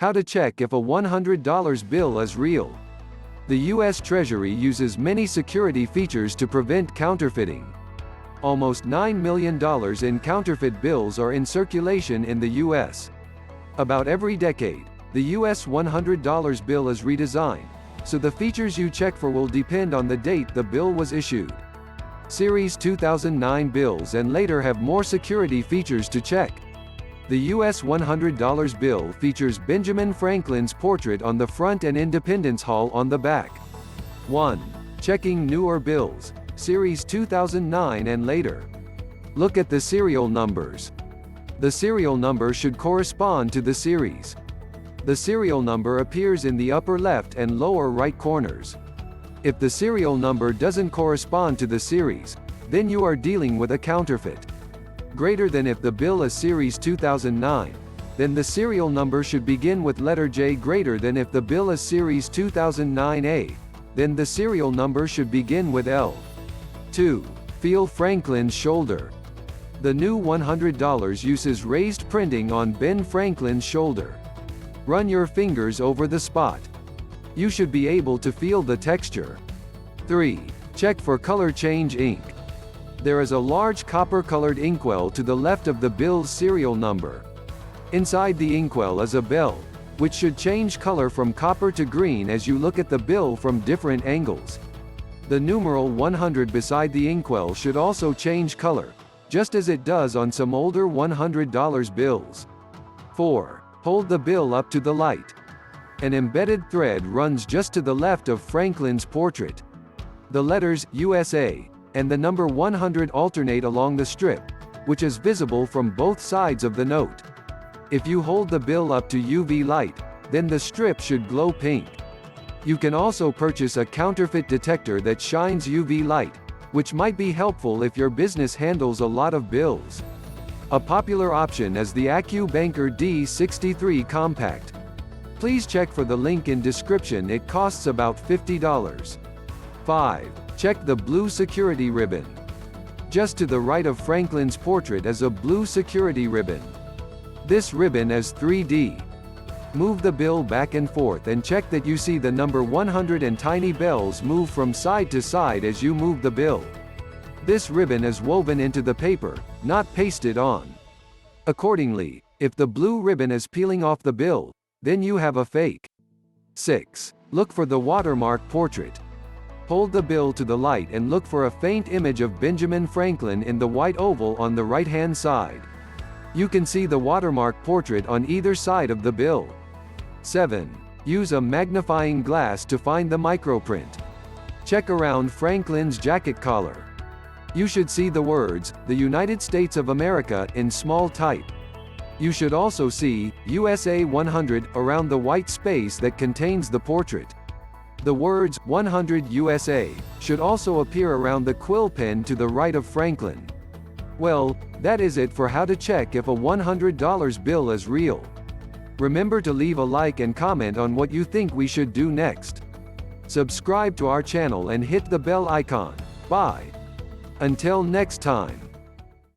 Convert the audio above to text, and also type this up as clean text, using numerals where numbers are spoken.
How to check if a $100 bill is real. The U.S. Treasury uses many security features to prevent counterfeiting. Almost $9 million in counterfeit bills are in circulation in the U.S. About every decade, the U.S. $100 bill is redesigned, so the features you check for will depend on the date the bill was issued. Series 2009 bills and later have more security features to check. The U.S. $100 bill features Benjamin Franklin's portrait on the front and Independence Hall on the back. 1. Checking newer bills, Series 2009 and later. Look at the serial numbers. The serial number should correspond to the series. The serial number appears in the upper left and lower right corners. If the serial number doesn't correspond to the series, then you are dealing with a counterfeit. Greater than if the bill is Series 2009, then the serial number should begin with letter J. Greater than if the bill is Series 2009A, then the serial number should begin with L. 2. Feel Franklin's shoulder. The new $100 uses raised printing on Ben Franklin's shoulder. Run your fingers over the spot. You should be able to feel the texture. 3. Check for color change ink. There is a large copper-colored inkwell to the left of the bill's serial number. Inside the inkwell is a bell, which should change color from copper to green as you look at the bill from different angles. The numeral 100 beside the inkwell should also change color, just as it does on some older $100 bills. 4. Hold the bill up to the light. An embedded thread runs just to the left of Franklin's portrait. The letters USA and the number 100 alternate along the strip, which is visible from both sides of the note. If you hold the bill up to UV light, then the strip should glow pink. You can also purchase a counterfeit detector that shines UV light, which might be helpful if your business handles a lot of bills. A popular option is the AccuBanker D63 Compact. Please check for the link in description. It costs about $50. 5. Check the blue security ribbon. Just to the right of Franklin's portrait is a blue security ribbon. This ribbon is 3D. Move the bill back and forth and check that you see the number 100 and tiny bells move from side to side as you move the bill. This ribbon is woven into the paper, not pasted on. Accordingly, if the blue ribbon is peeling off the bill, then you have a fake. 6. Look for the watermark portrait. Hold the bill to the light and look for a faint image of Benjamin Franklin in the white oval on the right-hand side. You can see the watermark portrait on either side of the bill. 7. Use a magnifying glass to find the microprint. Check around Franklin's jacket collar. You should see the words, "The United States of America," in small type. You should also see, USA 100, around the white space that contains the portrait. The words, 100 USA, should also appear around the quill pen to the right of Franklin. Well, that is it for how to check if a $100 bill is real. Remember to leave a like and comment on what you think we should do next. Subscribe to our channel and hit the bell icon. Bye. Until next time.